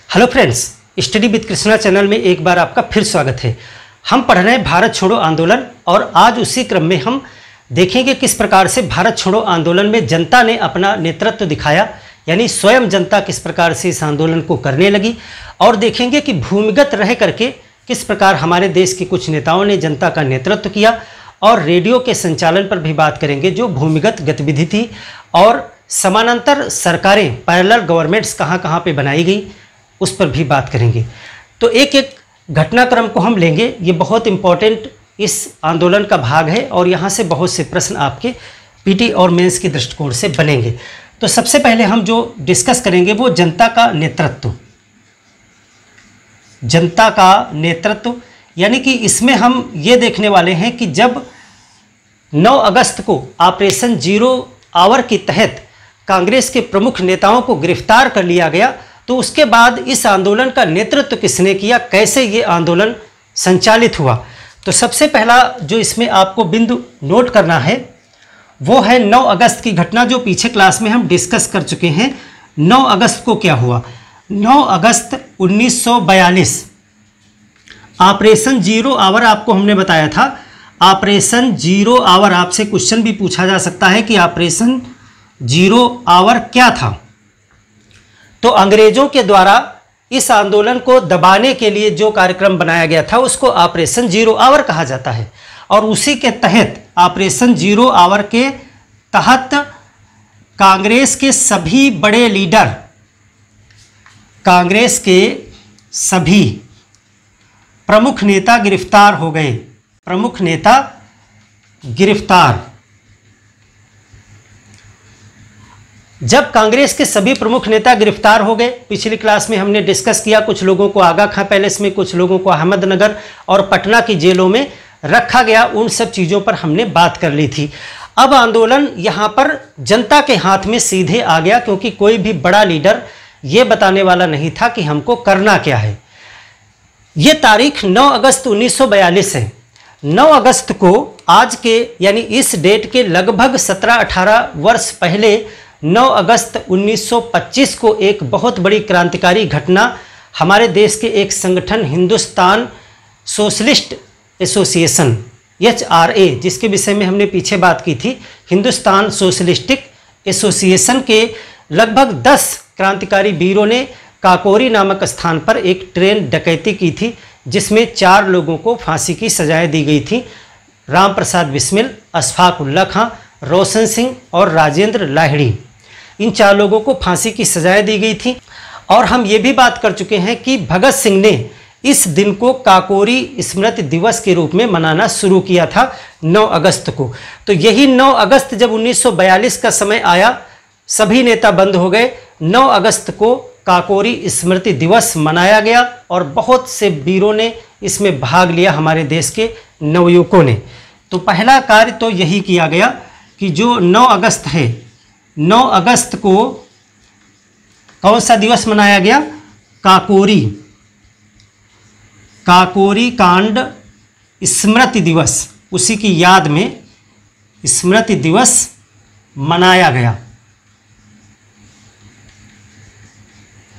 Hello friends, study with Krishna channel में एक बार आपका फिर स्वागत है। हम पढ़ रहे हैं भारत छोड़ो आंदोलन और आज उसी क्रम में हम देखेंगे किस प्रकार से भारत छोड़ो आंदोलन में जनता ने अपना नेतृत्व दिखाया, यानी स्वयं जनता किस प्रकार से इस आंदोलन को करने लगी। और देखेंगे कि भूमिगत रह करके किस प्रकार हमारे देश के कुछ नेताओं ने जनता का नेतृत्व किया, और रेडियो के संचालन पर भी बात करेंगे जो भूमिगत गतिविधि थी, और समानांतर सरकारें पैरेलल गवर्नमेंट्स कहाँ कहाँ पे बनाई गई उस पर भी बात करेंगे। तो एक एक घटनाक्रम को हम लेंगे, ये बहुत इम्पोर्टेंट इस आंदोलन का भाग है और यहाँ से बहुत से प्रश्न आपके पीटी और मेंस के दृष्टिकोण से बनेंगे। तो सबसे पहले हम जो डिस्कस करेंगे वो जनता का नेतृत्व। जनता का नेतृत्व यानी कि इसमें हम ये देखने वाले हैं कि जब 9 अगस्त को ऑपरेशन जीरो आवर के तहत कांग्रेस के प्रमुख नेताओं को गिरफ्तार कर लिया गया, तो उसके बाद इस आंदोलन का नेतृत्व किसने किया, कैसे ये आंदोलन संचालित हुआ। तो सबसे पहला जो इसमें आपको बिंदु नोट करना है वो है 9 अगस्त की घटना, जो पीछे क्लास में हम डिस्कस कर चुके हैं। 9 अगस्त को क्या हुआ? 9 अगस्त 1942 ऑपरेशन जीरो आवर आपको हमने बताया था। ऑपरेशन जीरो आवर आपसे क्वेश्चन भी पूछा जा सकता है कि ऑपरेशन जीरो आवर क्या था। तो अंग्रेजों के द्वारा इस आंदोलन को दबाने के लिए जो कार्यक्रम बनाया गया था उसको ऑपरेशन जीरो आवर कहा जाता है, और उसी के तहत ऑपरेशन जीरो आवर के तहत कांग्रेस के सभी बड़े लीडर, कांग्रेस के सभी प्रमुख नेता गिरफ्तार हो गए। प्रमुख नेता गिरफ्तार। जब कांग्रेस के सभी प्रमुख नेता गिरफ्तार हो गए, पिछली क्लास में हमने डिस्कस किया, कुछ लोगों को आगा खां पैलेस में, कुछ लोगों को अहमदनगर और पटना की जेलों में रखा गया, उन सब चीज़ों पर हमने बात कर ली थी। अब आंदोलन यहाँ पर जनता के हाथ में सीधे आ गया, क्योंकि कोई भी बड़ा लीडर ये बताने वाला नहीं था कि हमको करना क्या है। ये तारीख 9 अगस्त 1942 है। 9 अगस्त को आज के यानी इस डेट के लगभग 17-18 वर्ष पहले 9 अगस्त 1925 को एक बहुत बड़ी क्रांतिकारी घटना हमारे देश के एक संगठन हिंदुस्तान सोशलिस्ट एसोसिएशन HRA, जिसके विषय में हमने पीछे बात की थी, हिंदुस्तान सोशलिस्टिक एसोसिएशन के लगभग 10 क्रांतिकारी वीरों ने काकोरी नामक स्थान पर एक ट्रेन डकैती की थी, जिसमें 4 लोगों को फांसी की सजाएं दी गई थी। राम प्रसाद बिस्मिल, अशफाक उल्ला खां, रोशन सिंह और राजेंद्र लाहिड़ी, इन 4 लोगों को फांसी की सजाएं दी गई थी। और हम ये भी बात कर चुके हैं कि भगत सिंह ने इस दिन को काकोरी स्मृति दिवस के रूप में मनाना शुरू किया था 9 अगस्त को। तो यही 9 अगस्त जब 1942 का समय आया, सभी नेता बंद हो गए। 9 अगस्त को काकोरी स्मृति दिवस मनाया गया और बहुत से वीरों ने इसमें भाग लिया, हमारे देश के नवयुवकों ने। तो पहला कार्य तो यही किया गया कि जो 9 अगस्त है, 9 अगस्त को कौन सा दिवस मनाया गया? काकोरी कांड स्मृति दिवस, उसी की याद में स्मृति दिवस मनाया गया।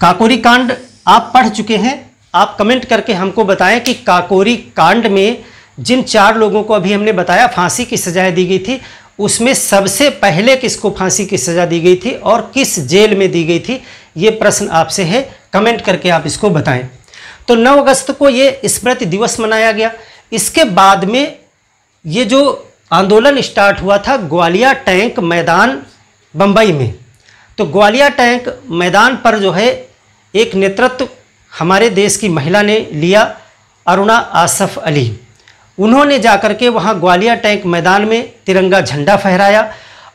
काकोरी कांड आप पढ़ चुके हैं, आप कमेंट करके हमको बताएं कि काकोरी कांड में जिन 4 लोगों को अभी हमने बताया फांसी की सजाएं दी गई थी, उसमें सबसे पहले किसको फांसी की सजा दी गई थी और किस जेल में दी गई थी, ये प्रश्न आपसे है, कमेंट करके आप इसको बताएं। तो 9 अगस्त को ये स्मृति दिवस मनाया गया। इसके बाद में ये जो आंदोलन स्टार्ट हुआ था ग्वालियर टैंक मैदान बम्बई में। तो ग्वालियर टैंक मैदान पर जो है एक नेतृत्व हमारे देश की महिला ने लिया, अरुणा आसफ अली। उन्होंने जाकर के वहाँ ग्वालियर टैंक मैदान में तिरंगा झंडा फहराया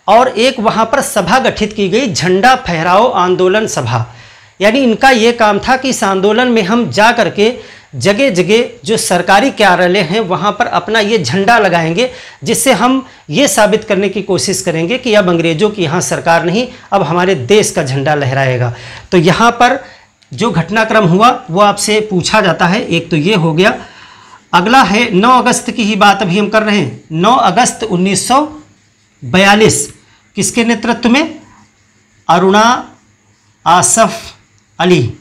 और एक वहाँ पर सभा गठित की गई, झंडा फहराओ आंदोलन सभा। यानी इनका ये काम था कि इस आंदोलन में हम जा कर के जगह जगह जो सरकारी कार्यालय हैं वहाँ पर अपना ये झंडा लगाएंगे, जिससे हम ये साबित करने की कोशिश करेंगे कि अब अंग्रेज़ों की यहाँ सरकार नहीं, अब हमारे देश का झंडा लहराएगा। तो यहाँ पर जो घटनाक्रम हुआ वो आपसे पूछा जाता है, एक तो ये हो गया। अगला है 9 अगस्त की ही बात अभी हम कर रहे हैं। 9 अगस्त 1942 किसके नेतृत्व में? अरुणा आसफ अली,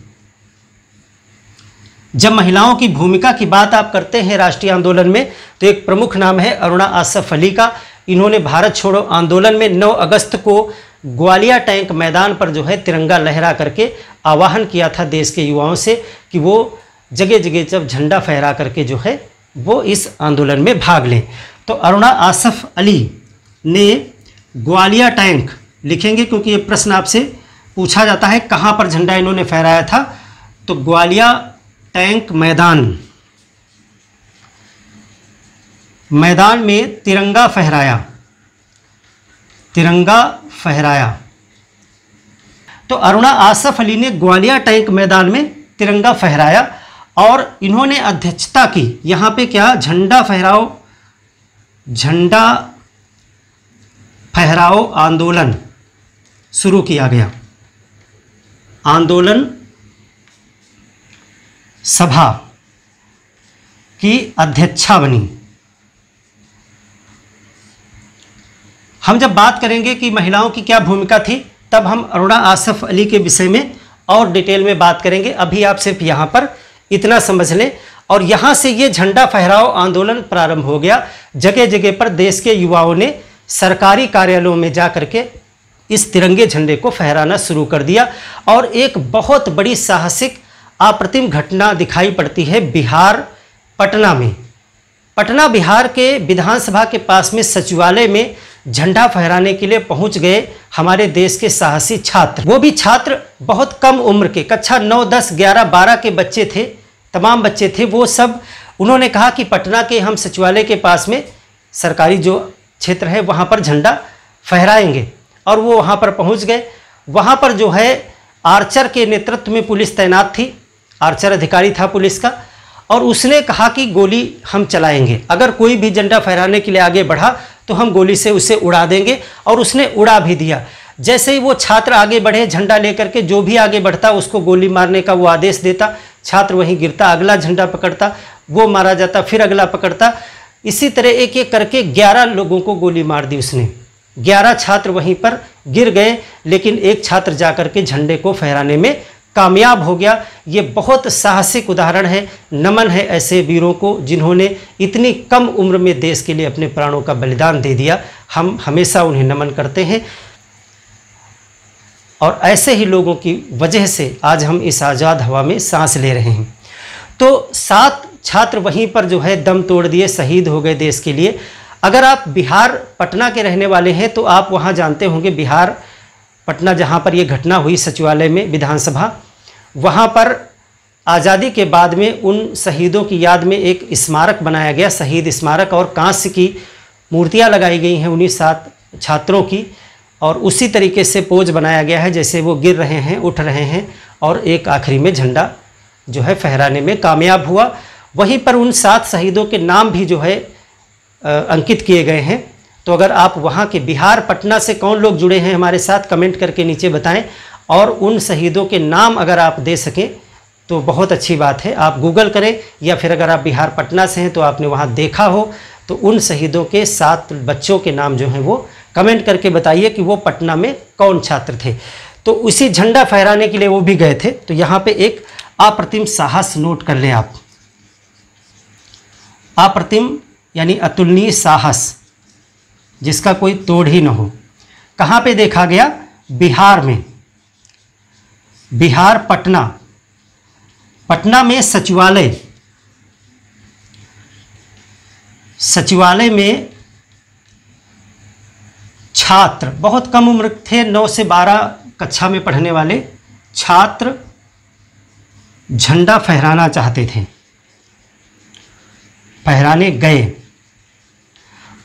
जब महिलाओं की भूमिका की बात आप करते हैं राष्ट्रीय आंदोलन में, तो एक प्रमुख नाम है अरुणा आसफ अली का। इन्होंने भारत छोड़ो आंदोलन में 9 अगस्त को ग्वालियर टैंक मैदान पर जो है तिरंगा लहरा करके आह्वान किया था देश के युवाओं से कि वो जगह जगह जब झंडा फहरा करके जो है वो इस आंदोलन में भाग लें। तो अरुणा आसफ अली ने ग्वालियर टैंक लिखेंगे, क्योंकि ये प्रश्न आपसे पूछा जाता है कहाँ पर झंडा इन्होंने फहराया था। तो ग्वालियर टैंक मैदान में तिरंगा फहराया। तो अरुणा आसफ अली ने ग्वालियर टैंक मैदान में तिरंगा फहराया और इन्होंने अध्यक्षता की। यहाँ पे क्या झंडा फहराओ आंदोलन शुरू किया गया। आंदोलन सभा की अध्यक्षा बनी। हम जब बात करेंगे कि महिलाओं की क्या भूमिका थी, तब हम अरुणा आसफ अली के विषय में और डिटेल में बात करेंगे। अभी आप सिर्फ यहाँ पर इतना समझ लें। और यहाँ से ये झंडा फहराओ आंदोलन प्रारंभ हो गया। जगह जगह पर देश के युवाओं ने सरकारी कार्यालयों में जा करके इस तिरंगे झंडे को फहराना शुरू कर दिया। और एक बहुत बड़ी साहसिक अप्रतिम घटना दिखाई पड़ती है बिहार पटना में। पटना बिहार के विधानसभा के पास में सचिवालय में झंडा फहराने के लिए पहुंच गए हमारे देश के साहसी छात्र। वो भी छात्र बहुत कम उम्र के, कक्षा 9, 10, 11, 12 के बच्चे थे, तमाम बच्चे थे वो सब। उन्होंने कहा कि पटना के हम सचिवालय के पास में सरकारी जो क्षेत्र है वहाँ पर झंडा फहराएंगे। और वो वहाँ पर पहुँच गए। वहाँ पर जो है आर्चर के नेतृत्व में पुलिस तैनात थी, आर्चर अधिकारी था पुलिस का। और उसने कहा कि गोली हम चलाएंगे, अगर कोई भी झंडा फहराने के लिए आगे बढ़ा तो हम गोली से उसे उड़ा देंगे। और उसने उड़ा भी दिया। जैसे ही वो छात्र आगे बढ़े झंडा लेकर के, जो भी आगे बढ़ता उसको गोली मारने का वो आदेश देता, छात्र वहीं गिरता, अगला झंडा पकड़ता, वो मारा जाता, फिर अगला पकड़ता। इसी तरह एक एक करके 11 लोगों को गोली मार दी उसने। 11 छात्र वहीं पर गिर गए, लेकिन एक छात्र जाकर के झंडे को फहराने में कामयाब हो गया। ये बहुत साहसिक उदाहरण है। नमन है ऐसे वीरों को जिन्होंने इतनी कम उम्र में देश के लिए अपने प्राणों का बलिदान दे दिया। हम हमेशा उन्हें नमन करते हैं। और ऐसे ही लोगों की वजह से आज हम इस आज़ाद हवा में सांस ले रहे हैं। तो 7 छात्र वहीं पर जो है दम तोड़ दिए, शहीद हो गए देश के लिए। अगर आप बिहार पटना के रहने वाले हैं तो आप वहाँ जानते होंगे, बिहार पटना जहाँ पर ये घटना हुई सचिवालय में विधानसभा, वहाँ पर आज़ादी के बाद में उन शहीदों की याद में एक स्मारक बनाया गया, शहीद स्मारक। और कांस्य की मूर्तियाँ लगाई गई हैं उन्हीं 7 छात्रों की। और उसी तरीके से पोज बनाया गया है जैसे वो गिर रहे हैं, उठ रहे हैं, और एक आखिरी में झंडा जो है फहराने में कामयाब हुआ। वहीं पर उन 7 शहीदों के नाम भी जो है अंकित किए गए हैं। तो अगर आप वहाँ के बिहार पटना से कौन लोग जुड़े हैं हमारे साथ, कमेंट करके नीचे बताएं। और उन शहीदों के नाम अगर आप दे सकें तो बहुत अच्छी बात है। आप गूगल करें, या फिर अगर आप बिहार पटना से हैं तो आपने वहाँ देखा हो, तो उन शहीदों के 7 बच्चों के नाम जो हैं वो कमेंट करके बताइए कि वो पटना में कौन छात्र थे। तो उसी झंडा फहराने के लिए वो भी गए थे। तो यहाँ पे एक अप्रतिम साहस नोट कर लें आप। अप्रतिम यानी अतुलनीय साहस जिसका कोई तोड़ ही न हो। कहाँ पे देखा गया? बिहार में, बिहार पटना। पटना में सचिवालय में छात्र, बहुत कम उम्र थे, 9 से 12 कक्षा में पढ़ने वाले छात्र झंडा फहराना चाहते थे, फहराने गए।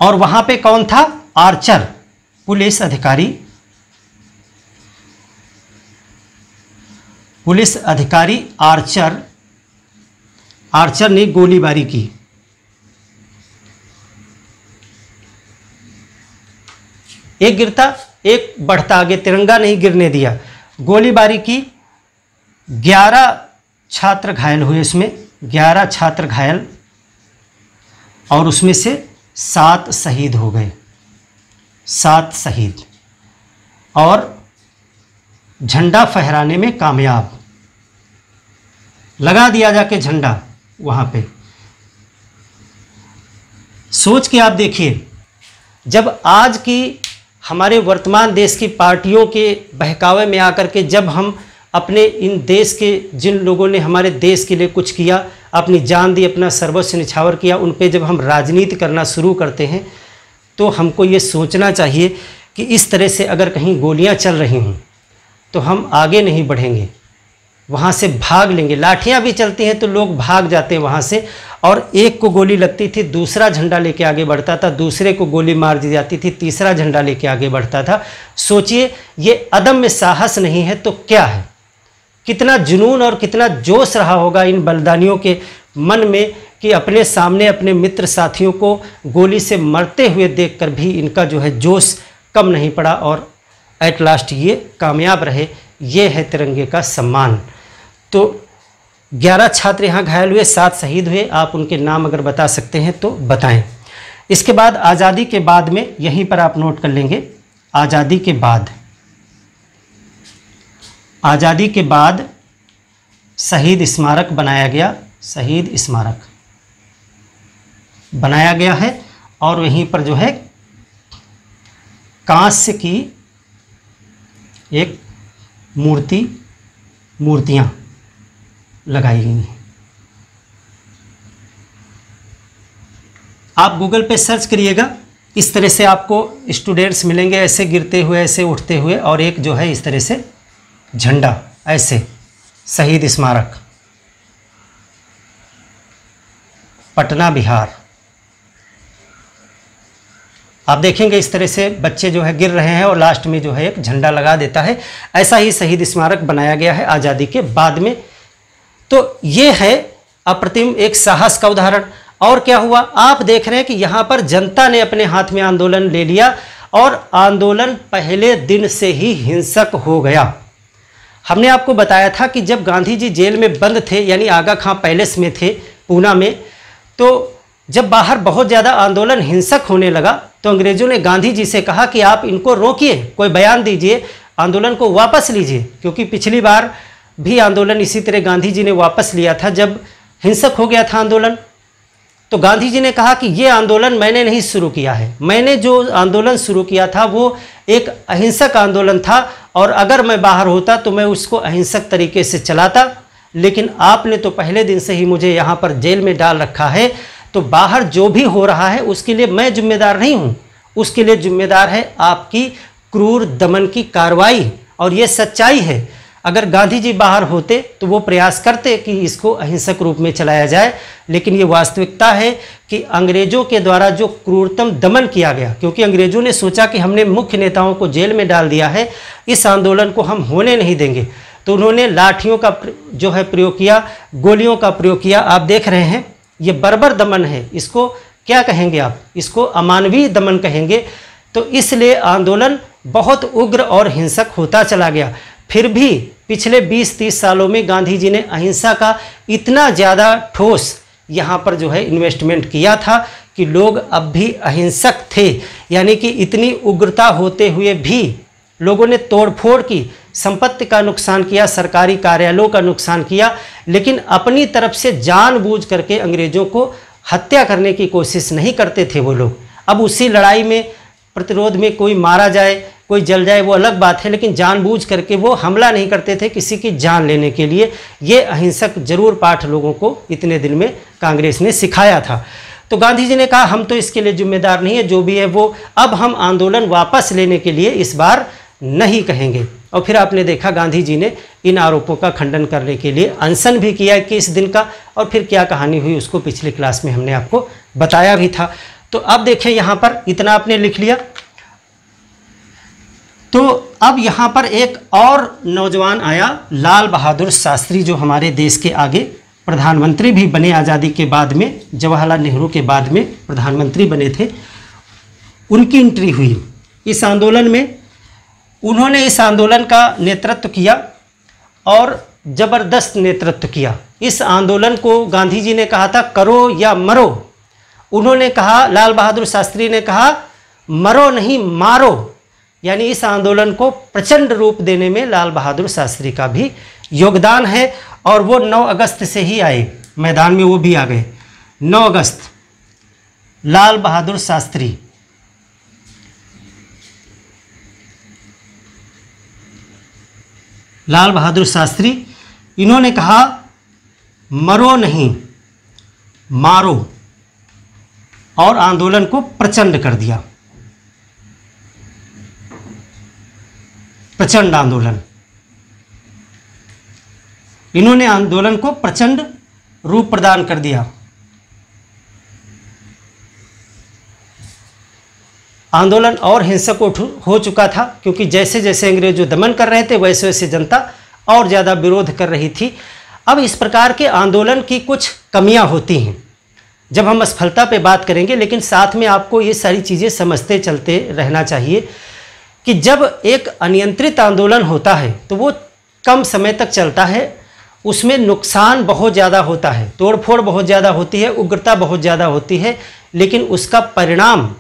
और वहाँ पे कौन था? आर्चर, पुलिस अधिकारी। पुलिस अधिकारी आर्चर ने गोलीबारी की। एक गिरता, एक बढ़ता आगे, तिरंगा नहीं गिरने दिया, गोलीबारी की। 11 छात्र घायल हुए, इसमें 11 छात्र घायल, और उसमें से 7 शहीद हो गए, 7 शहीद, और झंडा फहराने में कामयाब। लगा दिया जाके झंडा वहाँ पे। सोच के आप देखिए, जब आज की हमारे वर्तमान देश की पार्टियों के बहकावे में आकर के जब हम अपने इन देश के जिन लोगों ने हमारे देश के लिए कुछ किया, अपनी जान दी, अपना सर्वस्व निछावर किया, उन पे जब हम राजनीति करना शुरू करते हैं तो हमको ये सोचना चाहिए कि इस तरह से अगर कहीं गोलियां चल रही हों तो हम आगे नहीं बढ़ेंगे, वहाँ से भाग लेंगे। लाठियाँ भी चलती हैं तो लोग भाग जाते हैं वहाँ से, और एक को गोली लगती थी दूसरा झंडा लेके आगे बढ़ता था, दूसरे को गोली मार दी जाती थी तीसरा झंडा लेके आगे बढ़ता था। सोचिए, ये अदम्य साहस नहीं है तो क्या है? कितना जुनून और कितना जोश रहा होगा इन बलिदानियों के मन में कि अपने सामने अपने मित्र साथियों को गोली से मरते हुए देखकर भी इनका जो है जोश कम नहीं पड़ा और एट लास्ट ये कामयाब रहे। ये है तिरंगे का सम्मान। तो 11 छात्र यहाँ घायल हुए, 7 शहीद हुए। आप उनके नाम अगर बता सकते हैं तो बताएं। इसके बाद आज़ादी के बाद में, यहीं पर आप नोट कर लेंगे, आज़ादी के बाद शहीद स्मारक बनाया गया, शहीद स्मारक बनाया गया है और वहीं पर जो है कांस्य की एक मूर्तियां लगाई गई हैं। आप गूगल पे सर्च करिएगा, इस तरह से आपको स्टूडेंट्स मिलेंगे, ऐसे गिरते हुए, ऐसे उठते हुए, और एक जो है इस तरह से झंडा, ऐसे शहीद स्मारक, पटना बिहार। आप देखेंगे इस तरह से बच्चे जो है गिर रहे हैं और लास्ट में जो है एक झंडा लगा देता है। ऐसा ही शहीद स्मारक बनाया गया है आज़ादी के बाद में। तो ये है अप्रतिम एक साहस का उदाहरण। और क्या हुआ, आप देख रहे हैं कि यहाँ पर जनता ने अपने हाथ में आंदोलन ले लिया और आंदोलन पहले दिन से ही हिंसक हो गया। हमने आपको बताया था कि जब गांधी जी जेल में बंद थे, यानी आगा खां पैलेस में थे पूना में, तो जब बाहर बहुत ज़्यादा आंदोलन हिंसक होने लगा तो अंग्रेज़ों ने गांधी जी से कहा कि आप इनको रोकिए, कोई बयान दीजिए, आंदोलन को वापस लीजिए। क्योंकि पिछली बार भी आंदोलन इसी तरह गांधी जी ने वापस लिया था जब हिंसक हो गया था आंदोलन। तो गांधी जी ने कहा कि ये आंदोलन मैंने नहीं शुरू किया है, मैंने जो आंदोलन शुरू किया था वो एक अहिंसक आंदोलन था और अगर मैं बाहर होता तो मैं उसको अहिंसक तरीके से चलाता, लेकिन आपने तो पहले दिन से ही मुझे यहाँ पर जेल में डाल रखा है, तो बाहर जो भी हो रहा है उसके लिए मैं जिम्मेदार नहीं हूँ, उसके लिए जिम्मेदार है आपकी क्रूर दमन की कार्रवाई। और ये सच्चाई है। अगर गांधी जी बाहर होते तो वो प्रयास करते कि इसको अहिंसक रूप में चलाया जाए, लेकिन ये वास्तविकता है कि अंग्रेज़ों के द्वारा जो क्रूरतम दमन किया गया, क्योंकि अंग्रेज़ों ने सोचा कि हमने मुख्य नेताओं को जेल में डाल दिया है, इस आंदोलन को हम होने नहीं देंगे, तो उन्होंने लाठियों का जो है प्रयोग किया, गोलियों का प्रयोग किया। आप देख रहे हैं ये बर्बर दमन है, इसको क्या कहेंगे आप? इसको अमानवीय दमन कहेंगे। तो इसलिए आंदोलन बहुत उग्र और हिंसक होता चला गया। फिर भी पिछले 20-30 सालों में गांधी जी ने अहिंसा का इतना ज़्यादा ठोस यहाँ पर जो है इन्वेस्टमेंट किया था कि लोग अब भी अहिंसक थे। यानी कि इतनी उग्रता होते हुए भी लोगों ने तोड़फोड़ की, संपत्ति का नुकसान किया, सरकारी कार्यालयों का नुकसान किया, लेकिन अपनी तरफ से जानबूझ करके अंग्रेज़ों को हत्या करने की कोशिश नहीं करते थे वो लोग। अब उसी लड़ाई में, प्रतिरोध में कोई मारा जाए, कोई जल जाए, वो अलग बात है, लेकिन जानबूझ करके वो हमला नहीं करते थे किसी की जान लेने के लिए। ये अहिंसक जरूर पाठ लोगों को इतने दिन में कांग्रेस ने सिखाया था। तो गांधी जी ने कहा हम तो इसके लिए जिम्मेदार नहीं है, जो भी है वो, अब हम आंदोलन वापस लेने के लिए इस बार नहीं कहेंगे। और फिर आपने देखा गांधी जी ने इन आरोपों का खंडन करने के लिए अनशन भी किया 21 दिन का, और फिर क्या कहानी हुई उसको पिछली क्लास में हमने आपको बताया भी था। तो अब देखें यहाँ पर इतना आपने लिख लिया। तो अब यहाँ पर एक और नौजवान आया, लाल बहादुर शास्त्री, जो हमारे देश के आगे प्रधानमंत्री भी बने आज़ादी के बाद में, जवाहरलाल नेहरू के बाद में प्रधानमंत्री बने थे। उनकी एंट्री हुई इस आंदोलन में। उन्होंने इस आंदोलन का नेतृत्व किया और ज़बरदस्त नेतृत्व किया। इस आंदोलन को गांधी जी ने कहा था करो या मरो। उन्होंने कहा, लाल बहादुर शास्त्री ने कहा मरो नहीं मारो। यानी इस आंदोलन को प्रचंड रूप देने में लाल बहादुर शास्त्री का भी योगदान है। और वो 9 अगस्त से ही आए मैदान में, वो भी आ गए। 9 अगस्त लाल बहादुर शास्त्री, लाल बहादुर शास्त्री, इन्होंने कहा मरो नहीं मारो, और आंदोलन को प्रचंड कर दिया। प्रचंड आंदोलन, इन्होंने आंदोलन को प्रचंड रूप प्रदान कर दिया। आंदोलन और हिंसक हो चुका था, क्योंकि जैसे जैसे अंग्रेज जो दमन कर रहे थे वैसे वैसे जनता और ज़्यादा विरोध कर रही थी। अब इस प्रकार के आंदोलन की कुछ कमियां होती हैं, जब हम असफलता पे बात करेंगे, लेकिन साथ में आपको ये सारी चीज़ें समझते चलते रहना चाहिए कि जब एक अनियंत्रित आंदोलन होता है तो वो कम समय तक चलता है, उसमें नुकसान बहुत ज़्यादा होता है, तोड़फोड़ बहुत ज़्यादा होती है, उग्रता बहुत ज़्यादा होती है, लेकिन उसका परिणाम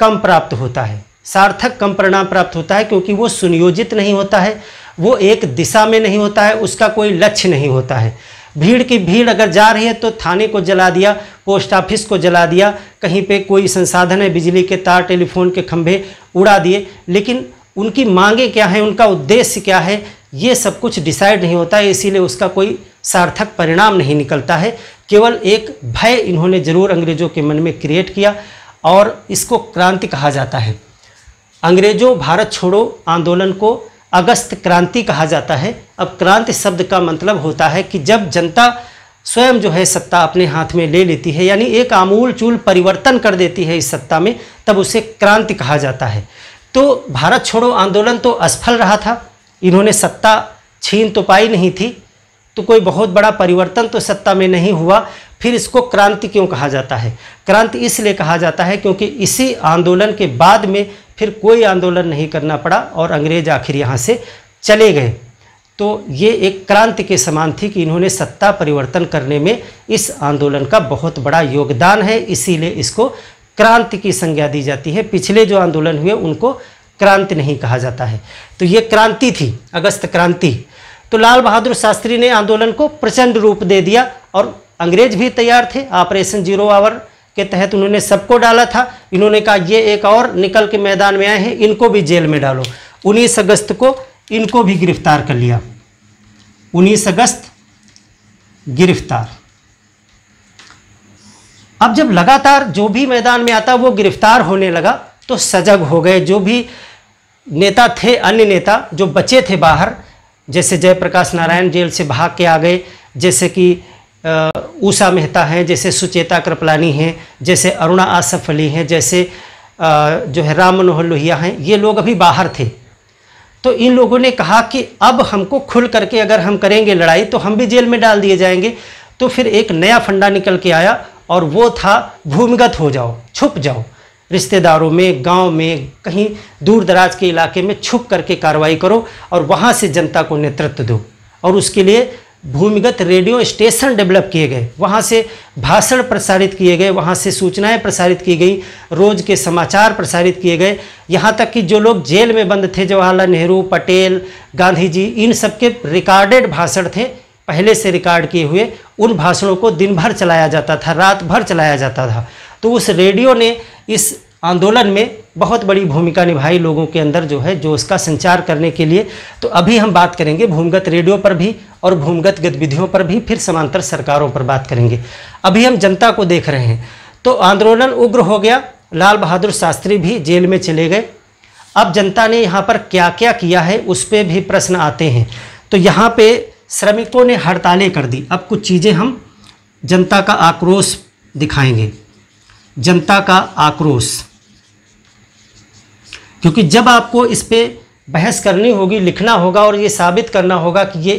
कम प्राप्त होता है, सार्थक कम परिणाम प्राप्त होता है, क्योंकि वो सुनियोजित नहीं होता है, वो एक दिशा में नहीं होता है, उसका कोई लक्ष्य नहीं होता है। भीड़ की भीड़ अगर जा रही है तो थाने को जला दिया, पोस्ट ऑफिस को जला दिया, कहीं पे कोई संसाधन है, बिजली के तार, टेलीफोन के खंभे उड़ा दिए, लेकिन उनकी मांगे क्या हैं, उनका उद्देश्य क्या है, ये सब कुछ डिसाइड नहीं होता है, इसीलिए उसका कोई सार्थक परिणाम नहीं निकलता है। केवल एक भय इन्होंने ज़रूर अंग्रेज़ों के मन में क्रिएट किया, और इसको क्रांति कहा जाता है। अंग्रेज़ों भारत छोड़ो आंदोलन को अगस्त क्रांति कहा जाता है। अब क्रांति शब्द का मतलब होता है कि जब जनता स्वयं जो है सत्ता अपने हाथ में ले लेती है, यानी एक आमूल चूल परिवर्तन कर देती है इस सत्ता में, तब उसे क्रांति कहा जाता है। तो भारत छोड़ो आंदोलन तो असफल रहा था, इन्होंने सत्ता छीन तो पाई नहीं थी, तो कोई बहुत बड़ा परिवर्तन तो सत्ता में नहीं हुआ। फिर इसको क्रांति क्यों कहा जाता है? क्रांति इसलिए कहा जाता है क्योंकि इसी आंदोलन के बाद में फिर कोई आंदोलन नहीं करना पड़ा और अंग्रेज आखिर यहाँ से चले गए। तो ये एक क्रांति के समान थी कि इन्होंने सत्ता परिवर्तन करने में इस आंदोलन का बहुत बड़ा योगदान है, इसीलिए इसको क्रांति की संज्ञा दी जाती है। पिछले जो आंदोलन हुए उनको क्रांति नहीं कहा जाता है। तो ये क्रांति थी, अगस्त क्रांति। तो लाल बहादुर शास्त्री ने आंदोलन को प्रचंड रूप दे दिया और अंग्रेज भी तैयार थे। ऑपरेशन 0 आवर के तहत उन्होंने सबको डाला था। इन्होंने कहा ये एक और निकल के मैदान में आए हैं, इनको भी जेल में डालो। 19 अगस्त को इनको भी गिरफ्तार कर लिया। 19 अगस्त गिरफ्तार। अब जब लगातार जो भी मैदान में आता वो गिरफ्तार होने लगा तो सजग हो गए जो भी नेता थे। अन्य नेता जो बचे थे बाहर, जैसे जयप्रकाश नारायण जेल से भाग के आ गए, जैसे कि उषा मेहता हैं, जैसे सुचेता कृपलानी हैं, जैसे अरुणा आसफ अली हैं, जैसे जो है राम मनोहर लोहिया हैं, ये लोग अभी बाहर थे। तो इन लोगों ने कहा कि अब हमको खुल करके अगर हम करेंगे लड़ाई तो हम भी जेल में डाल दिए जाएंगे। तो फिर एक नया फंडा निकल के आया और वो था भूमिगत हो जाओ, छुप जाओ, रिश्तेदारों में, गांव में, कहीं दूर दराज के इलाके में छुप करके कार्रवाई करो और वहाँ से जनता को नेतृत्व दो। और उसके लिए भूमिगत रेडियो स्टेशन डेवलप किए गए, वहाँ से भाषण प्रसारित किए गए, वहाँ से सूचनाएं प्रसारित की गई, रोज़ के समाचार प्रसारित किए गए। यहाँ तक कि जो लोग जेल में बंद थे, जवाहरलाल नेहरू, पटेल, गांधी जी, इन सबके रिकॉर्डेड भाषण थे, पहले से रिकॉर्ड किए हुए, उन भाषणों को दिन भर चलाया जाता था, रात भर चलाया जाता था। तो उस रेडियो ने इस आंदोलन में बहुत बड़ी भूमिका निभाई, लोगों के अंदर जो है जो उसका संचार करने के लिए। तो अभी हम बात करेंगे भूमिगत रेडियो पर भी और भूमिगत गतिविधियों पर भी, फिर समांतर सरकारों पर बात करेंगे। अभी हम जनता को देख रहे हैं। तो आंदोलन उग्र हो गया, लाल बहादुर शास्त्री भी जेल में चले गए। अब जनता ने यहाँ पर क्या क्या किया है उस पर भी प्रश्न आते हैं। तो यहाँ पे श्रमिकों ने हड़तालें कर दी। अब कुछ चीज़ें हम जनता का आक्रोश दिखाएंगे, जनता का आक्रोश, क्योंकि जब आपको इस पे बहस करनी होगी, लिखना होगा और ये साबित करना होगा कि ये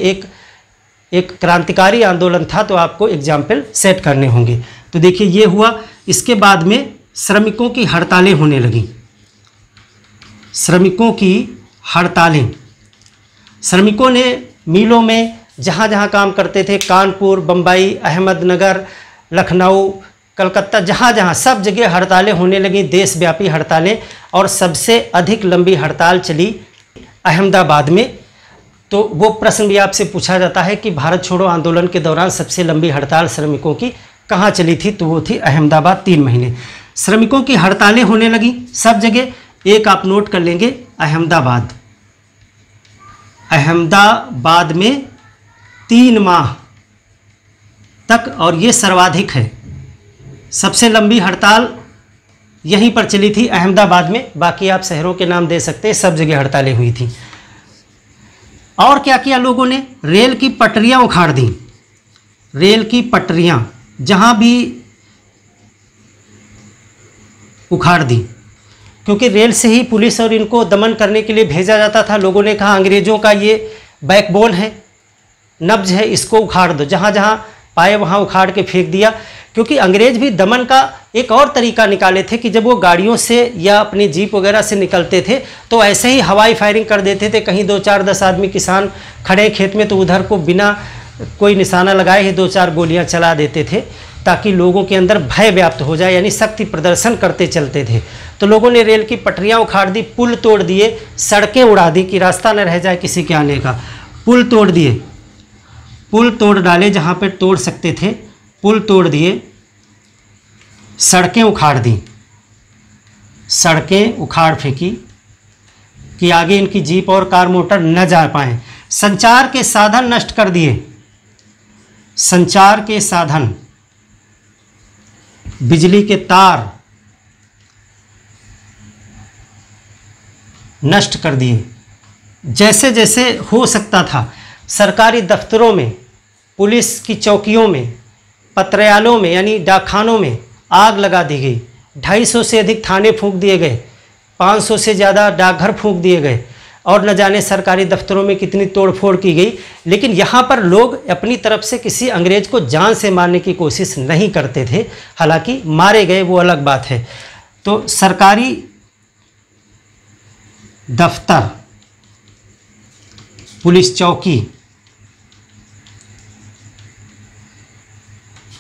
एक क्रांतिकारी आंदोलन था, तो आपको एग्जाम्पल सेट करने होंगे। तो देखिए ये हुआ। इसके बाद में श्रमिकों की हड़तालें होने लगी। श्रमिकों की हड़तालें, श्रमिकों ने मिलों में जहाँ जहाँ काम करते थे, कानपुर, बम्बई, अहमदनगर, लखनऊ, कलकत्ता, जहाँ जहाँ सब जगह हड़तालें होने लगी, देशव्यापी हड़तालें। और सबसे अधिक लंबी हड़ताल चली अहमदाबाद में। तो वो प्रश्न भी आपसे पूछा जाता है कि भारत छोड़ो आंदोलन के दौरान सबसे लंबी हड़ताल श्रमिकों की कहाँ चली थी, तो वो थी अहमदाबाद। 3 महीने श्रमिकों की हड़तालें होने लगी सब जगह। एक आप नोट कर लेंगे, अहमदाबाद। अहमदाबाद में 3 माह तक, और ये सर्वाधिक है, सबसे लंबी हड़ताल यहीं पर चली थी अहमदाबाद में। बाकी आप शहरों के नाम दे सकते हैं, सब जगह हड़तालें हुई थी। और क्या किया लोगों ने, रेल की पटरियां उखाड़ दी। रेल की पटरियां जहां भी उखाड़ दी, क्योंकि रेल से ही पुलिस और इनको दमन करने के लिए भेजा जाता था। लोगों ने कहा अंग्रेज़ों का ये बैकबोन है, नब्ज है, इसको उखाड़ दो। जहाँ जहाँ पाए वहाँ उखाड़ के फेंक दिया, क्योंकि अंग्रेज भी दमन का एक और तरीका निकाले थे कि जब वो गाड़ियों से या अपनी जीप वगैरह से निकलते थे तो ऐसे ही हवाई फायरिंग कर देते थे। कहीं 2-4-10 आदमी किसान खड़े खेत में, तो उधर को बिना कोई निशाना लगाए ही 2-4 गोलियां चला देते थे, ताकि लोगों के अंदर भय व्याप्त हो जाए, यानी शक्ति प्रदर्शन करते चलते थे। तो लोगों ने रेल की पटरियाँ उखाड़ दी, पुल तोड़ दिए, सड़कें उड़ा दी कि रास्ता न रह जाए किसी के आने का। पुल तोड़ दिए, पुल तोड़ डाले जहाँ पर तोड़ सकते थे, पुल तोड़ दिए, सड़कें उखाड़ दी, सड़कें उखाड़ फेंकी कि आगे इनकी जीप और कार मोटर न जा पाएँ। संचार के साधन नष्ट कर दिए, संचार के साधन, बिजली के तार नष्ट कर दिए। जैसे जैसे हो सकता था सरकारी दफ्तरों में, पुलिस की चौकियों में, पत्रयालों में यानी डाकखानों में आग लगा दी गई। 250 से अधिक थाने फूंक दिए गए, 500 से ज़्यादा डाकघर फूंक दिए गए, और न जाने सरकारी दफ्तरों में कितनी तोड़फोड़ की गई। लेकिन यहाँ पर लोग अपनी तरफ से किसी अंग्रेज को जान से मारने की कोशिश नहीं करते थे, हालांकि मारे गए वो अलग बात है। तो सरकारी दफ्तर, पुलिस चौकी,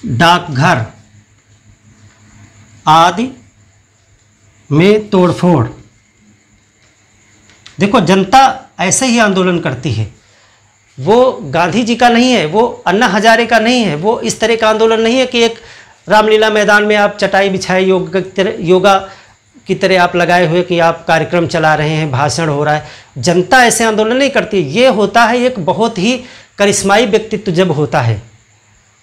डाकघर आदि में तोड़फोड़। देखो जनता ऐसे ही आंदोलन करती है, वो गांधी जी का नहीं है, वो अन्ना हजारे का नहीं है, वो इस तरह का आंदोलन नहीं है कि एक रामलीला मैदान में आप चटाई बिछाए योगा की तरह आप लगाए हुए कि आप कार्यक्रम चला रहे हैं, भाषण हो रहा है। जनता ऐसे आंदोलन नहीं करती। ये होता है एक बहुत ही करिश्माई व्यक्तित्व जब होता है,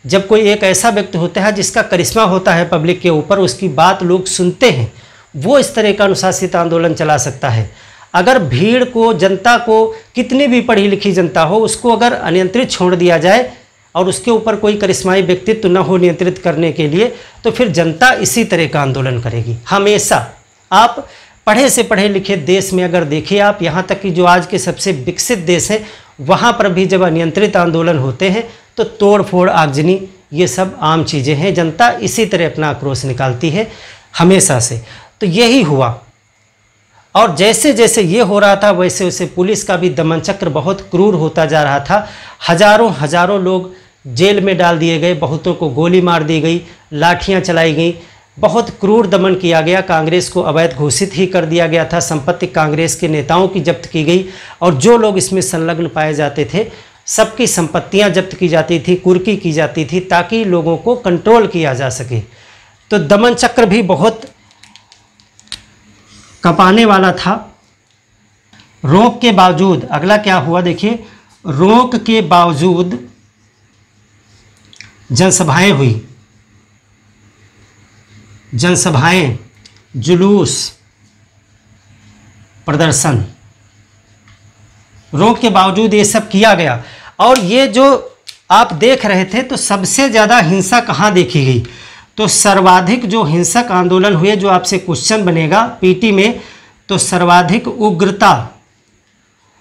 जब कोई एक ऐसा व्यक्ति होता है जिसका करिश्मा होता है पब्लिक के ऊपर, उसकी बात लोग सुनते हैं, वो इस तरह का अनुशासित आंदोलन चला सकता है। अगर भीड़ को, जनता को, कितनी भी पढ़ी लिखी जनता हो, उसको अगर अनियंत्रित छोड़ दिया जाए और उसके ऊपर कोई करिश्माई व्यक्तित्व न हो नियंत्रित करने के लिए, तो फिर जनता इसी तरह का आंदोलन करेगी हमेशा। आप पढ़े से पढ़े लिखे देश में अगर देखिए आप, यहाँ तक कि जो आज के सबसे विकसित देश हैं, वहाँ पर भी जब अनियंत्रित आंदोलन होते हैं तो तोड़ फोड़, आगजनी, ये सब आम चीज़ें हैं। जनता इसी तरह अपना आक्रोश निकालती है हमेशा से। तो यही हुआ, और जैसे जैसे ये हो रहा था वैसे वैसे पुलिस का भी दमन चक्र बहुत क्रूर होता जा रहा था। हजारों हजारों लोग जेल में डाल दिए गए, बहुतों को गोली मार दी गई, लाठियाँ चलाई गई, बहुत क्रूर दमन किया गया। कांग्रेस को अवैध घोषित ही कर दिया गया था, संपत्ति कांग्रेस के नेताओं की जब्त की गई, और जो लोग इसमें संलग्न पाए जाते थे सबकी संपत्तियां जब्त की जाती थी, कुर्की की जाती थी, ताकि लोगों को कंट्रोल किया जा सके। तो दमन चक्र भी बहुत कपाने वाला था। रोक के बावजूद अगला क्या हुआ देखिए, रोक के बावजूद जनसभाएं हुई, जनसभाएं, जुलूस, प्रदर्शन, रोक के बावजूद ये सब किया गया। और ये जो आप देख रहे थे, तो सबसे ज़्यादा हिंसा कहाँ देखी गई, तो सर्वाधिक जो हिंसक आंदोलन हुए, जो आपसे क्वेश्चन बनेगा पीटी में, तो सर्वाधिक उग्रता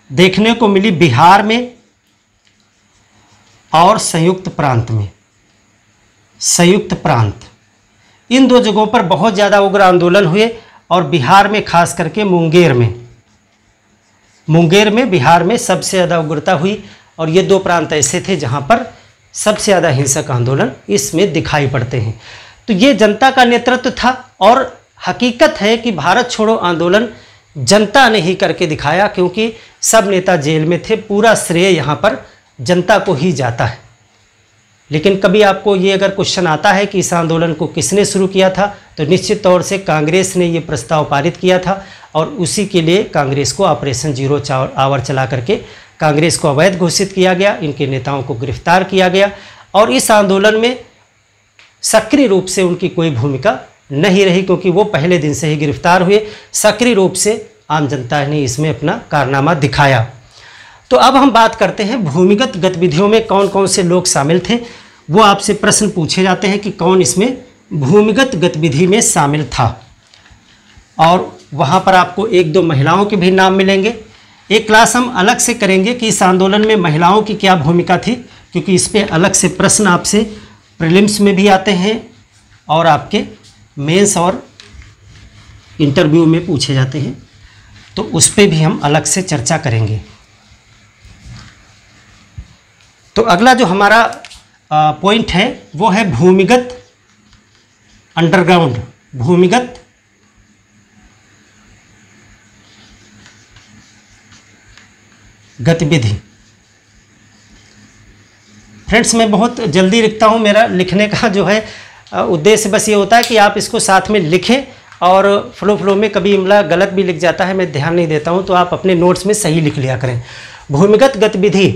देखने को मिली बिहार में और संयुक्त प्रांत में। संयुक्त प्रांत, इन दो जगहों पर बहुत ज़्यादा उग्र आंदोलन हुए, और बिहार में खास करके मुंगेर में बिहार में सबसे ज़्यादा उग्रता हुई। और ये दो प्रांत ऐसे थे जहाँ पर सबसे ज़्यादा हिंसक आंदोलन इसमें दिखाई पड़ते हैं। तो ये जनता का नेतृत्व था, और हकीकत है कि भारत छोड़ो आंदोलन जनता ने ही करके दिखाया, क्योंकि सब नेता जेल में थे, पूरा श्रेय यहाँ पर जनता को ही जाता है। लेकिन कभी आपको ये अगर क्वेश्चन आता है कि इस आंदोलन को किसने शुरू किया था, तो निश्चित तौर से कांग्रेस ने ये प्रस्ताव पारित किया था और उसी के लिए कांग्रेस को ऑपरेशन जीरो आवर चला करके कांग्रेस को अवैध घोषित किया गया, इनके नेताओं को गिरफ्तार किया गया और इस आंदोलन में सक्रिय रूप से उनकी कोई भूमिका नहीं रही, क्योंकि वो पहले दिन से ही गिरफ्तार हुए। सक्रिय रूप से आम जनता ने इसमें अपना कारनामा दिखाया। तो अब हम बात करते हैं भूमिगत गतिविधियों में कौन कौन से लोग शामिल थे। वो आपसे प्रश्न पूछे जाते हैं कि कौन इसमें भूमिगत गतिविधि में शामिल था, और वहाँ पर आपको एक दो महिलाओं के भी नाम मिलेंगे। एक क्लास हम अलग से करेंगे कि इस आंदोलन में महिलाओं की क्या भूमिका थी, क्योंकि इस पर अलग से प्रश्न आपसे प्रीलिम्स में भी आते हैं और आपके मेंस और इंटरव्यू में पूछे जाते हैं, तो उस पर भी हम अलग से चर्चा करेंगे। तो अगला जो हमारा पॉइंट है वो है भूमिगत अंडरग्राउंड, भूमिगत गतिविधि। फ्रेंड्स, मैं बहुत जल्दी लिखता हूँ, मेरा लिखने का जो है उद्देश्य बस ये होता है कि आप इसको साथ में लिखें, और फ्लो में कभी इमला गलत भी लिख जाता है, मैं ध्यान नहीं देता हूँ, तो आप अपने नोट्स में सही लिख लिया करें। भूमिगत गतिविधि,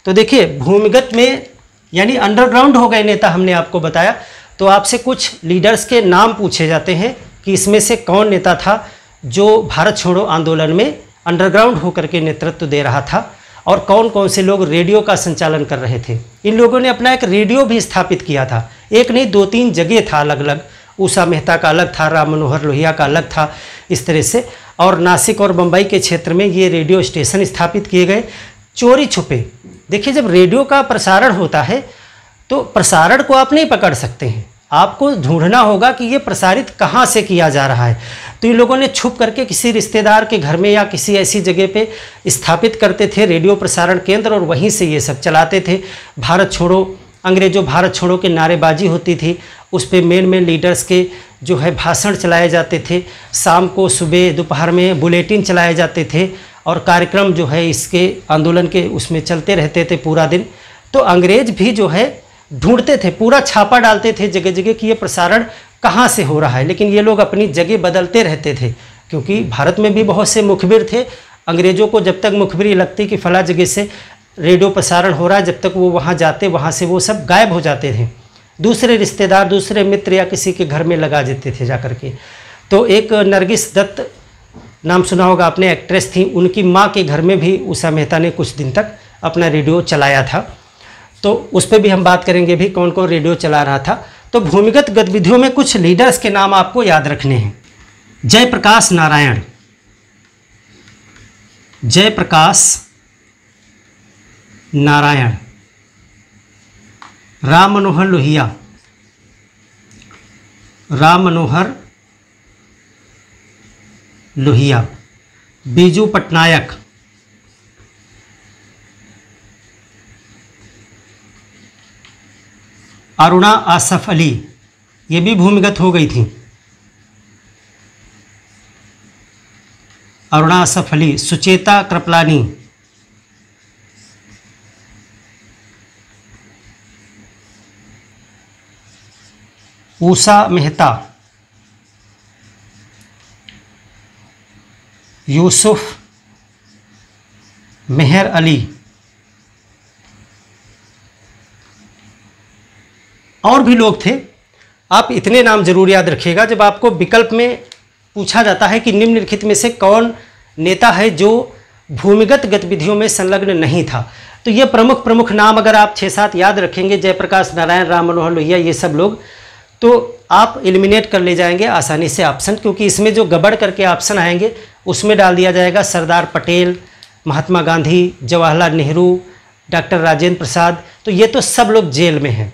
तो देखिए भूमिगत में यानी अंडरग्राउंड हो गए नेता, हमने आपको बताया। तो आपसे कुछ लीडर्स के नाम पूछे जाते हैं कि इसमें से कौन नेता था जो भारत छोड़ो आंदोलन में अंडरग्राउंड होकर के नेतृत्व दे रहा था, और कौन कौन से लोग रेडियो का संचालन कर रहे थे। इन लोगों ने अपना एक रेडियो भी स्थापित किया था, एक नहीं 2-3 जगह था अलग अलग। उषा मेहता का अलग था, राम मनोहर लोहिया का अलग था, इस तरह से। और नासिक और बम्बई के क्षेत्र में ये रेडियो स्टेशन स्थापित किए गए चोरी छुपे। देखिए, जब रेडियो का प्रसारण होता है तो प्रसारण को आप नहीं पकड़ सकते हैं, आपको ढूंढना होगा कि ये प्रसारित कहाँ से किया जा रहा है। तो इन लोगों ने छुप करके किसी रिश्तेदार के घर में या किसी ऐसी जगह पे स्थापित करते थे रेडियो प्रसारण केंद्र, और वहीं से ये सब चलाते थे। भारत छोड़ो, अंग्रेजों भारत छोड़ो के नारेबाजी होती थी, उस पर मेन लीडर्स के जो है भाषण चलाए जाते थे। शाम को, सुबह, दोपहर में बुलेटिन चलाए जाते थे, और कार्यक्रम जो है इसके आंदोलन के उसमें चलते रहते थे पूरा दिन। तो अंग्रेज भी जो है ढूंढते थे, पूरा छापा डालते थे जगह जगह कि ये प्रसारण कहाँ से हो रहा है, लेकिन ये लोग अपनी जगह बदलते रहते थे, क्योंकि भारत में भी बहुत से मुखबिर थे। अंग्रेज़ों को जब तक मुखबिरी लगती कि फला जगह से रेडियो प्रसारण हो रहा है, जब तक वो वहाँ जाते, वहाँ से वो सब गायब हो जाते थे। दूसरे रिश्तेदार, दूसरे मित्र या किसी के घर में लगा देते थे जा करके। तो एक नरगिस दत्त नाम सुना होगा आपने, एक्ट्रेस थी, उनकी माँ के घर में भी उषा मेहता ने कुछ दिन तक अपना रेडियो चलाया था। तो उस पर भी हम बात करेंगे भी कौन कौन रेडियो चला रहा था। तो भूमिगत गतिविधियों में कुछ लीडर्स के नाम आपको याद रखने हैं। जयप्रकाश नारायण, जयप्रकाश नारायण, राम मनोहर लोहिया, राम मनोहर लोहिया, बीजू पटनायक, अरुणा आसफ अली, ये भी भूमिगत हो गई थी। अरुणा आसफ अली, सुचेता कृपलानी, उषा मेहता, यूसुफ मेहर अली, और भी लोग थे। आप इतने नाम जरूर याद रखिएगा। जब आपको विकल्प में पूछा जाता है कि निम्नलिखित में से कौन नेता है जो भूमिगत गतिविधियों में संलग्न नहीं था, तो ये प्रमुख नाम अगर आप 6-7 याद रखेंगे, जयप्रकाश नारायण, राम मनोहर लोहिया, ये सब लोग, तो आप एलिमिनेट कर ले जाएंगे आसानी से ऑप्शन, क्योंकि इसमें जो गड़बड़ करके ऑप्शन आएंगे उसमें डाल दिया जाएगा सरदार पटेल, महात्मा गांधी, जवाहरलाल नेहरू, डॉक्टर राजेंद्र प्रसाद। तो ये तो सब लोग जेल में हैं।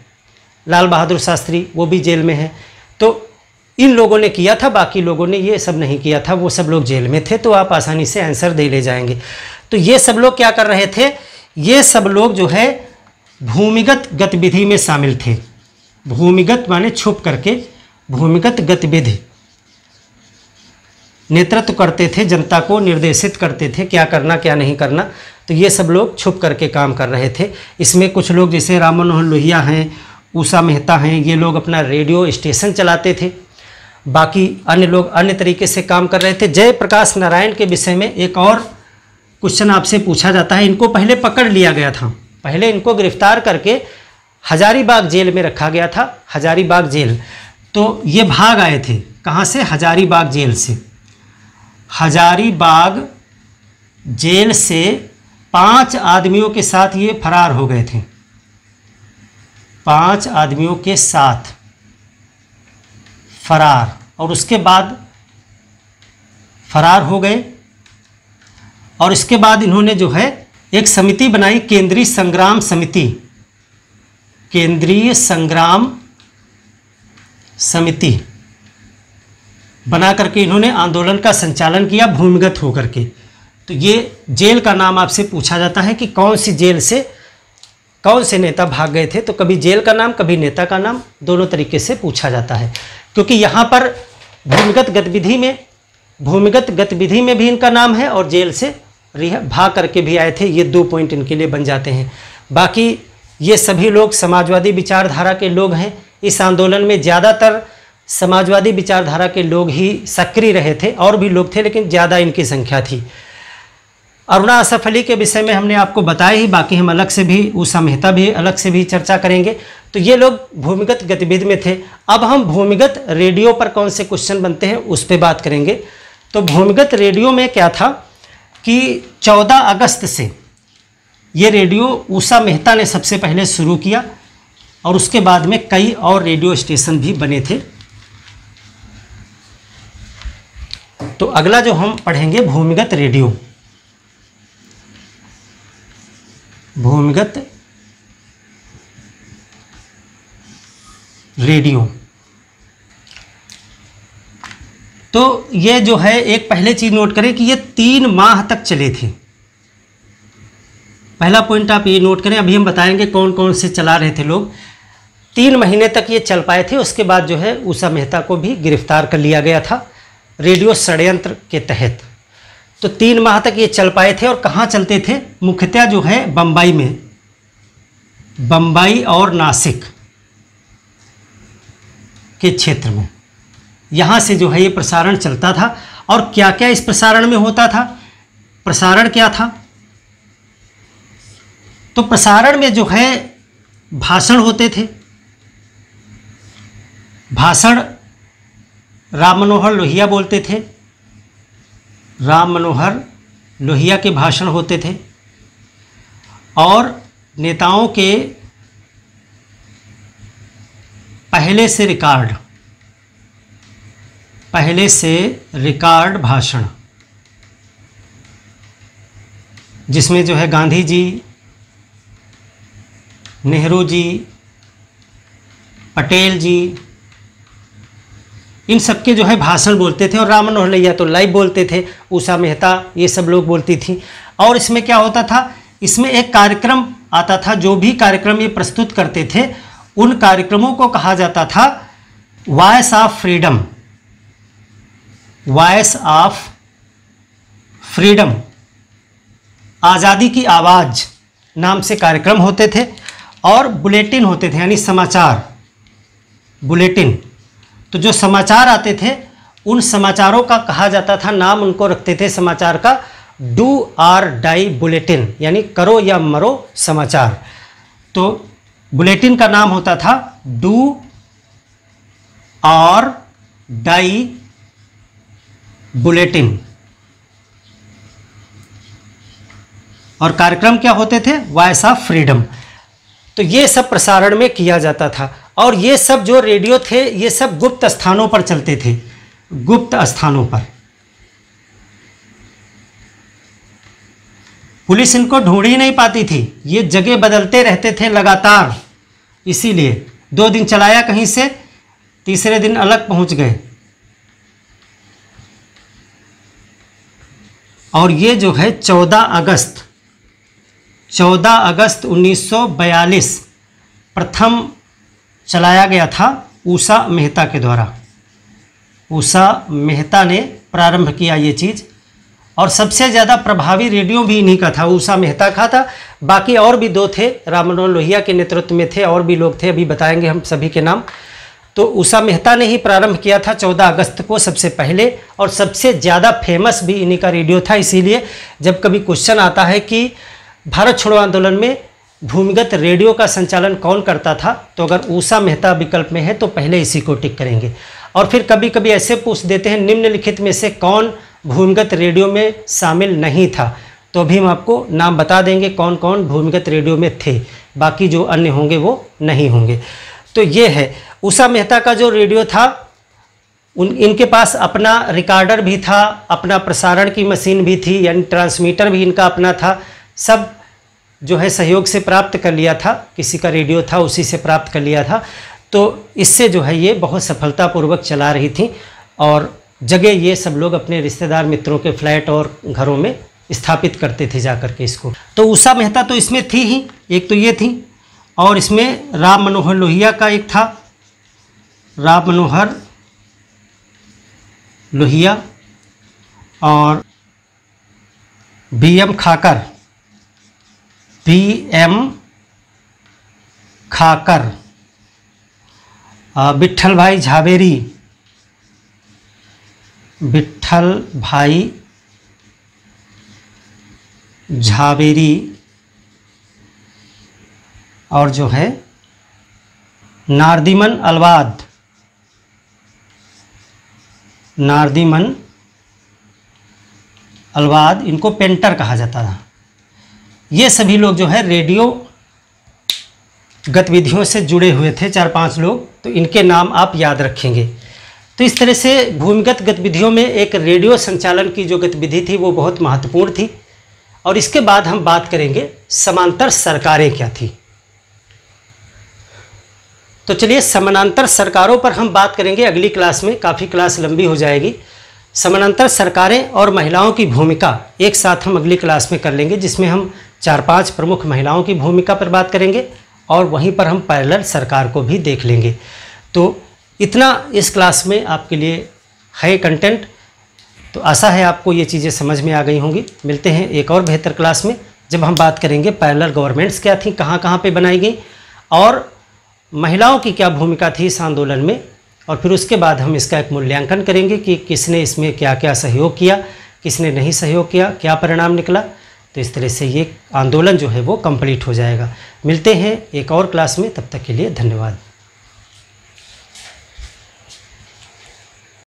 लाल बहादुर शास्त्री, वो भी जेल में हैं। तो इन लोगों ने किया था, बाकी लोगों ने ये सब नहीं किया था, वो सब लोग जेल में थे। तो आप आसानी से आंसर दे ले जाएंगे। तो ये सब लोग क्या कर रहे थे, ये सब लोग जो है भूमिगत गतिविधि में शामिल थे। भूमिगत माने छुप करके, भूमिगत गतिविधि नेतृत्व करते थे, जनता को निर्देशित करते थे क्या करना क्या नहीं करना। तो ये सब लोग छुप करके काम कर रहे थे। इसमें कुछ लोग जैसे राम मनोहर लोहिया हैं, उषा मेहता हैं, ये लोग अपना रेडियो स्टेशन चलाते थे। बाकी अन्य लोग अन्य तरीके से काम कर रहे थे। जयप्रकाश नारायण के विषय में एक और क्वेश्चन आपसे पूछा जाता है। इनको पहले पकड़ लिया गया था, पहले इनको गिरफ्तार करके हजारीबाग जेल में रखा गया था, हजारीबाग जेल। तो ये भाग आए थे कहाँ से? हजारीबाग जेल से। हजारीबाग जेल से 5 आदमियों के साथ ये फरार हो गए थे, 5 आदमियों के साथ फरार, और उसके बाद फरार हो गए। और इसके बाद इन्होंने जो है एक समिति बनाई, केंद्रीय संग्राम समिति, केंद्रीय संग्राम समिति बना करके इन्होंने आंदोलन का संचालन किया भूमिगत होकर के। तो ये जेल का नाम आपसे पूछा जाता है कि कौन सी जेल से कौन से नेता भाग गए थे। तो कभी जेल का नाम, कभी नेता का नाम, दोनों तरीके से पूछा जाता है, क्योंकि यहाँ पर भूमिगत गतिविधि में भी इनका नाम है और जेल से भाग करके भी आए थे। ये 2 पॉइंट इनके लिए बन जाते हैं। बाकी ये सभी लोग समाजवादी विचारधारा के लोग हैं। इस आंदोलन में ज़्यादातर समाजवादी विचारधारा के लोग ही सक्रिय रहे थे, और भी लोग थे लेकिन ज़्यादा इनकी संख्या थी। अरुणा असफ अली के विषय में हमने आपको बताया ही, बाकी हम अलग से भी, उषा मेहता भी अलग से भी चर्चा करेंगे। तो ये लोग भूमिगत गतिविधि में थे। अब हम भूमिगत रेडियो पर कौन से क्वेश्चन बनते हैं उस पर बात करेंगे। तो भूमिगत रेडियो में क्या था कि 14 अगस्त से ये रेडियो उषा मेहता ने सबसे पहले शुरू किया, और उसके बाद में कई और रेडियो स्टेशन भी बने थे। तो अगला जो हम पढ़ेंगे भूमिगत रेडियो, भूमिगत रेडियो। तो ये जो है एक पहले चीज़ नोट करें कि ये 3 माह तक चले थे। पहला पॉइंट आप ये नोट करें, अभी हम बताएंगे कौन कौन से चला रहे थे लोग। 3 महीने तक ये चल पाए थे। उसके बाद जो है उषा मेहता को भी गिरफ्तार कर लिया गया था रेडियो षड्यंत्र के तहत। तो 3 माह तक ये चल पाए थे। और कहाँ चलते थे? मुख्यतः जो है बम्बई में, बम्बई और नासिक के क्षेत्र में, यहाँ से जो है ये प्रसारण चलता था। और क्या क्या इस प्रसारण में होता था? प्रसारण क्या था? तो प्रसारण में जो है भाषण होते थे। भाषण राम मनोहर लोहिया बोलते थे, राम मनोहर लोहिया के भाषण होते थे। और नेताओं के पहले से रिकॉर्ड भाषण, जिसमें जो है गांधी जी, नेहरू जी, पटेल जी, इन सबके जो है भाषण बोलते थे। और राम मनोहर लोहिया तो लाइव बोलते थे, उषा मेहता ये सब लोग बोलती थी। और इसमें क्या होता था? इसमें एक कार्यक्रम आता था, जो भी कार्यक्रम ये प्रस्तुत करते थे उन कार्यक्रमों को कहा जाता था voice of freedom, voice of freedom, आज़ादी की आवाज़ नाम से कार्यक्रम होते थे। और बुलेटिन होते थे, यानी समाचार, बुलेटिन। तो जो समाचार आते थे उन समाचारों का कहा जाता था, नाम उनको रखते थे समाचार का डू और डाई बुलेटिन, यानी करो या मरो समाचार। तो बुलेटिन का नाम होता था डू और डाई बुलेटिन। और कार्यक्रम क्या होते थे? Voice of freedom. तो ये सब प्रसारण में किया जाता था। और ये सब जो रेडियो थे ये सब गुप्त स्थानों पर चलते थे, गुप्त स्थानों पर। पुलिस इनको ढूंढ ही नहीं पाती थी, ये जगह बदलते रहते थे लगातार। इसीलिए 2 दिन चलाया कहीं से, तीसरे दिन अलग पहुंच गए। और ये जो है 14 अगस्त 1942 प्रथम चलाया गया था उषा मेहता के द्वारा। उषा मेहता ने प्रारंभ किया ये चीज़। और सबसे ज़्यादा प्रभावी रेडियो भी इन्हीं का था, उषा मेहता का था। बाकी और भी 2 थे, राम मनोहर लोहिया के नेतृत्व में थे, और भी लोग थे, अभी बताएंगे हम सभी के नाम। तो उषा मेहता ने ही प्रारंभ किया था 14 अगस्त को सबसे पहले, और सबसे ज़्यादा फेमस भी इन्हीं का रेडियो था। इसीलिए जब कभी क्वेश्चन आता है कि भारत छोड़ो आंदोलन में भूमिगत रेडियो का संचालन कौन करता था, तो अगर उषा मेहता विकल्प में है तो पहले इसी को टिक करेंगे। और फिर कभी कभी ऐसे पूछ देते हैं निम्नलिखित में से कौन भूमिगत रेडियो में शामिल नहीं था, तो भी हम आपको नाम बता देंगे कौन कौन भूमिगत रेडियो में थे, बाकी जो अन्य होंगे वो नहीं होंगे। तो ये है उषा मेहता का जो रेडियो था, इनके पास अपना रिकॉर्डर भी था, अपना प्रसारण की मशीन भी थी, यानी ट्रांसमीटर भी इनका अपना था। सब जो है सहयोग से प्राप्त कर लिया था, किसी का रेडियो था उसी से प्राप्त कर लिया था। तो इससे जो है ये बहुत सफलतापूर्वक चला रही थी, और जगह ये सब लोग अपने रिश्तेदार मित्रों के फ्लैट और घरों में स्थापित करते थे जा कर के इसको। तो उषा मेहता तो इसमें थी ही, एक तो ये थी, और इसमें राम मनोहर लोहिया का एक था, राम मनोहर लोहिया, और बीएम खाकर, विट्ठल भाई झावेरी, विट्ठल भाई झावेरी, और जो है नारदीमन अलवाद, नारदीमन अलवाद, इनको पेंटर कहा जाता था। ये सभी लोग जो है रेडियो गतिविधियों से जुड़े हुए थे, 4-5 लोग, तो इनके नाम आप याद रखेंगे। तो इस तरह से भूमिगत गतिविधियों में एक रेडियो संचालन की जो गतिविधि थी वो बहुत महत्वपूर्ण थी। और इसके बाद हम बात करेंगे समांतर सरकारें क्या थी। तो चलिए समानांतर सरकारों पर हम बात करेंगे अगली क्लास में, काफ़ी क्लास लंबी हो जाएगी। समानांतर सरकारें और महिलाओं की भूमिका एक साथ हम अगली क्लास में कर लेंगे, जिसमें हम 4-5 प्रमुख महिलाओं की भूमिका पर बात करेंगे, और वहीं पर हम पैरेलल सरकार को भी देख लेंगे। तो इतना इस क्लास में आपके लिए है कंटेंट। तो आशा है आपको ये चीज़ें समझ में आ गई होंगी। मिलते हैं एक और बेहतर क्लास में, जब हम बात करेंगे पैरेलल गवर्नमेंट्स क्या थी, कहाँ कहाँ पे बनाई गई, और महिलाओं की क्या भूमिका थी इस आंदोलन में। और फिर उसके बाद हम इसका एक मूल्यांकन करेंगे कि किसने इसमें क्या क्या सहयोग किया, किसने नहीं सहयोग किया, क्या परिणाम निकला। तो इस तरह से ये आंदोलन जो है वो कंप्लीट हो जाएगा। मिलते हैं एक और क्लास में, तब तक के लिए धन्यवाद।